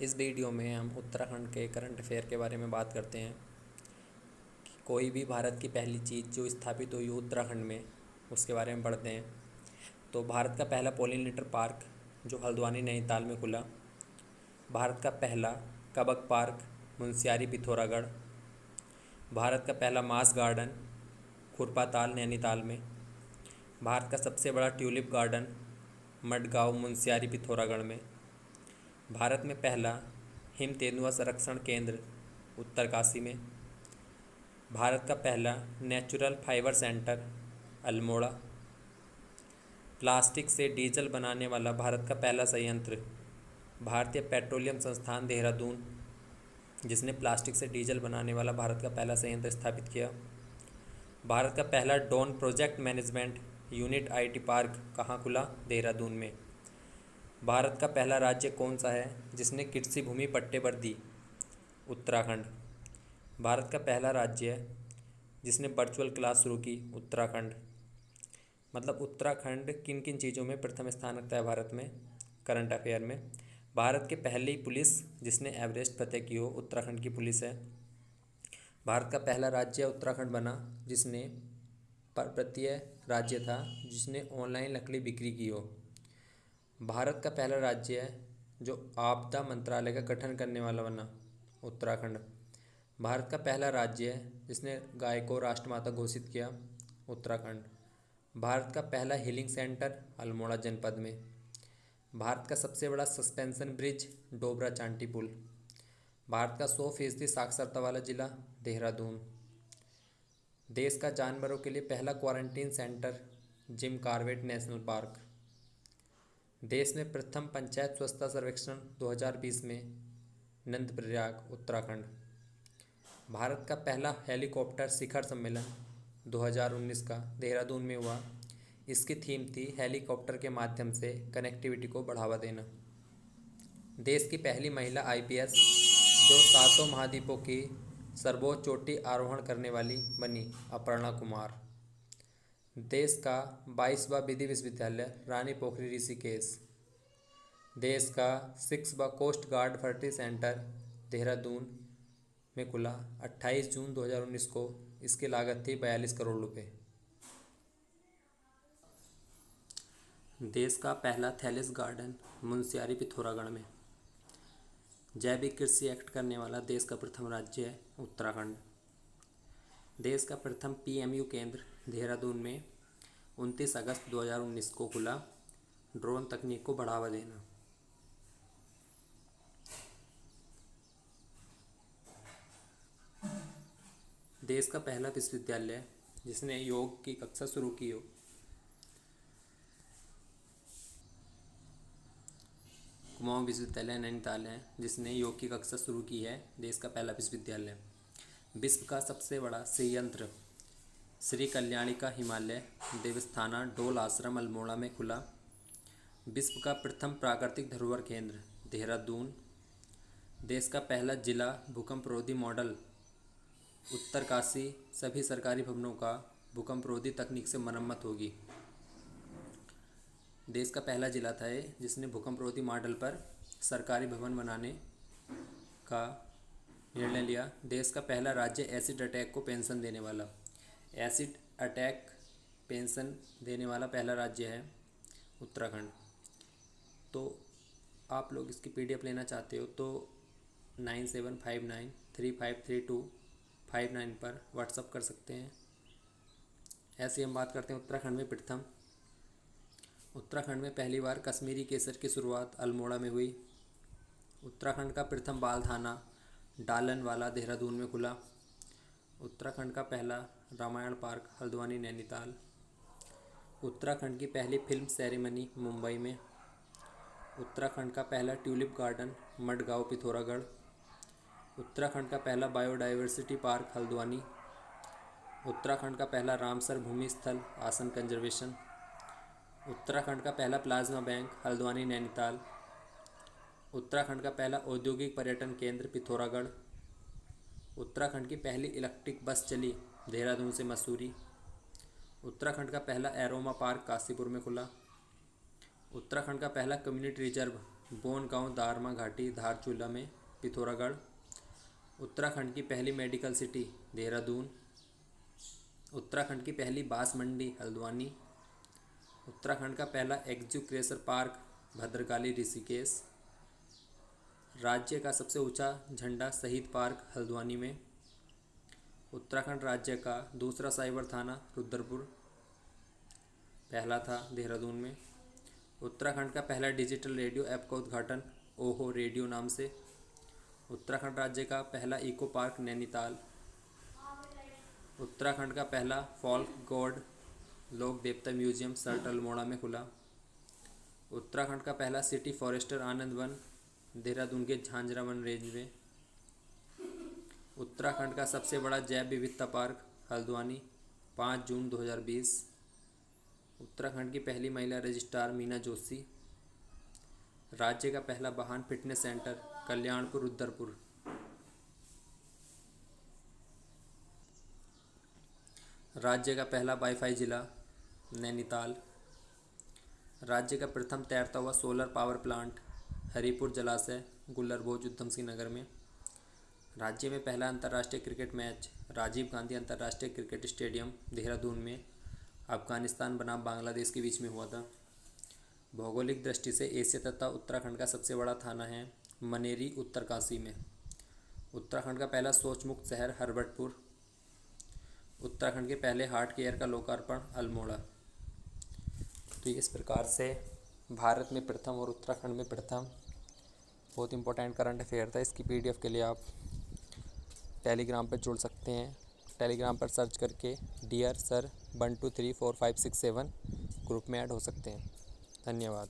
इस वीडियो में हम उत्तराखंड के करंट अफेयर के बारे में बात करते हैं कि कोई भी भारत की पहली चीज़ जो स्थापित हुई हो उत्तराखंड में, उसके बारे में पढ़ते हैं। तो भारत का पहला पॉलिनेटर पार्क जो हल्द्वानी नैनीताल में खुला। भारत का पहला कबक पार्क मुंशियारी पिथौरागढ़। भारत का पहला मास गार्डन खुरपाताल नैनीताल में। भारत का सबसे बड़ा ट्यूलिप गार्डन मडगांव मुंशियारी पिथौरागढ़ में। भारत में पहला हिम तेंदुआ संरक्षण केंद्र उत्तरकाशी में। भारत का पहला natural fibre centre Almora. Plastic से डीजल बनाने वाला भारत का पहला संयंत्र भारतीय पेट्रोलियम संस्थान देहरादून, जिसने प्लास्टिक से डीजल बनाने वाला भारत का पहला संयंत्र स्थापित किया। भारत का पहला drone project management unit IT park कहाँ खुला? देहरादून में। भारत का पहला राज्य कौन सा है जिसने कृषि भूमि पट्टे पर दी? उत्तराखंड। भारत का पहला राज्य है जिसने वर्चुअल क्लास शुरू की? उत्तराखंड। मतलब उत्तराखंड किन किन चीज़ों में प्रथम स्थान रखता है भारत में करंट अफेयर में? भारत के पहली पुलिस जिसने एवरेस्ट फतेह की हो, उत्तराखंड की पुलिस है। भारत का पहला राज्य उत्तराखंड बना जिसने पर्वतीय राज्य था जिसने ऑनलाइन लकड़ी बिक्री की हो। भारत का पहला राज्य है जो आपदा मंत्रालय का गठन करने वाला बना, उत्तराखंड। भारत का पहला राज्य है जिसने गाय को राष्ट्रमाता घोषित किया, उत्तराखंड। भारत का पहला हीलिंग सेंटर अल्मोड़ा जनपद में। भारत का सबसे बड़ा सस्पेंशन ब्रिज डोबरा चांटी पुल। भारत का 100% साक्षरता वाला जिला देहरादून। देश का जानवरों के लिए पहला quarantine centre Jim Corbett national park. देश में प्रथम पंचायत स्वच्छता सर्वेक्षण 2020 में नंदप्रयाग, उत्तराखंड। भारत का पहला हेलीकॉप्टर शिखर सम्मेलन 2019 का देहरादून में हुआ। इसकी थीम थी हेलीकॉप्टर के माध्यम से कनेक्टिविटी को बढ़ावा देना। देश की पहली महिला आईपीएस जो सातों महाद्वीपों की सर्वोच्च चोटी आरोहण करने वाली बनी, अपर्णा कुमार। देश का 22वां विधि विश्वविद्यालय रानी पोखरी ऋषिकेश। देश का 6वां कोस्ट गार्ड भर्ती सेंटर देहरादून में खुला 28 जून 2019 को। इसकी लागत थी 42 करोड़ रुपए। देश का पहला थैलिस गार्डन मुंशियारी पिथौरागढ़ में। जैविक कृषि एक्ट करने वाला देश का प्रथम राज्य है उत्तराखंड। देश का प्रथम पीएमयू केंद्र देहरादून में 29 अगस्त 2019 को खुला, ड्रोन तकनीक को बढ़ावा देना। देश का पहला विश्वविद्यालय जिसने योग की कक्षा शुरू की हो, कुमाऊं विश्वविद्यालय नैनीताल है जिसने योग की कक्षा शुरू की है, देश का पहला विश्वविद्यालय। विश्व का सबसे बड़ा संयंत्र श्री कल्याणी का हिमालय देवस्थाना डोल आश्रम अल्मोड़ा में खुला। विश्व का प्रथम प्राकृतिक धरोहर केंद्र देहरादून। देश का पहला जिला भूकंपरोधी मॉडल उत्तरकाशी। सभी सरकारी भवनों का भूकंपरोधी तकनीक से मरम्मत होगी। देश का पहला जिला था ये जिसने भूकंपरोधी मॉडल पर सरकारी भवन बनाने का निर्णय लिया। देश का पहला राज्य एसिड अटैक को पेंशन देने वाला, एसिड अटैक पेंशन देने वाला पहला राज्य है उत्तराखंड। तो आप लोग इसकी पीडीएफ लेना चाहते हो तो 9759353259 पर व्हाट्सअप कर सकते हैं। ऐसे हम बात करते हैं उत्तराखंड में प्रथम। उत्तराखंड में पहली बार कश्मीरी केसर की शुरुआत अल्मोड़ा में हुई। उत्तराखंड का प्रथम बाल थाना डालन वाला देहरादून में खुला। उत्तराखंड का पहला रामायण पार्क हल्द्वानी नैनीताल। उत्तराखंड की पहली फिल्म सेरेमनी मुंबई में। उत्तराखंड का पहला ट्यूलिप गार्डन मडगांव पिथौरागढ़। उत्तराखंड का पहला बायोडाइवर्सिटी पार्क हल्द्वानी। उत्तराखंड का पहला रामसर भूमि स्थल आसन कंजर्वेशन। उत्तराखंड का पहला प्लाज्मा बैंक हल्द्वानी नैनीताल। उत्तराखंड का पहला औद्योगिक पर्यटन केंद्र पिथौरागढ़। उत्तराखंड की पहली इलेक्ट्रिक बस चली देहरादून से मसूरी। उत्तराखंड का पहला एरोमा पार्क काशीपुर में खुला। उत्तराखंड का पहला कम्युनिटी रिजर्व बोनगांव दारमा घाटी धारचूला में पिथौरागढ़। उत्तराखंड की पहली मेडिकल सिटी देहरादून। उत्तराखंड की पहली बांस मंडी हल्द्वानी। उत्तराखंड का पहला एग्जीक्यूशन पार्क भद्रकाली ऋषिकेश। राज्य का सबसे ऊंचा झंडा शहीद पार्क हल्द्वानी में। उत्तराखंड राज्य का दूसरा साइबर थाना रुद्रपुर, पहला था देहरादून में। उत्तराखंड का पहला डिजिटल रेडियो ऐप का उद्घाटन ओहो रेडियो नाम से। उत्तराखंड राज्य का पहला इको पार्क नैनीताल। उत्तराखंड का पहला फोल्क गॉड लोक देवता म्यूजियम सर्ट अल्मोड़ा में खुला। उत्तराखंड का पहला सिटी फॉरेस्टर आनंद वन देहरादून के झांझरा वन रेंज में। उत्तराखंड का सबसे बड़ा जैव विविधता पार्क हल्द्वानी 5 जून 2020। उत्तराखंड की पहली महिला रजिस्ट्रार मीना जोशी। राज्य का पहला वाहन फिटनेस सेंटर कल्याणपुर रुद्रपुर। राज्य का पहला वाईफाई जिला नैनीताल। राज्य का प्रथम तैरता हुआ सोलर पावर प्लांट हरिपुर जलाशय गुल्लरभोज उधम सिंह नगर में। राज्य में पहला अंतर्राष्ट्रीय क्रिकेट मैच राजीव गांधी अंतर्राष्ट्रीय क्रिकेट स्टेडियम देहरादून में अफगानिस्तान बनाम बांग्लादेश के बीच में हुआ था। भौगोलिक दृष्टि से एशिया तथा उत्तराखंड का सबसे बड़ा थाना है मनेरी उत्तरकाशी में। उत्तराखंड का पहला शौच मुक्त शहर हरबटपुर। उत्तराखंड के पहले हार्ट केयर का लोकार्पण अल्मोड़ा। तो इस प्रकार से भारत में प्रथम और उत्तराखंड में प्रथम बहुत इंपॉर्टेंट करंट अफेयर था। इसकी पीडीएफ के लिए आप टेलीग्राम पर जुड़ सकते हैं। टेलीग्राम पर सर्च करके डियर सर 1 2 3 4 5 6 7 ग्रुप में ऐड हो सकते हैं। धन्यवाद।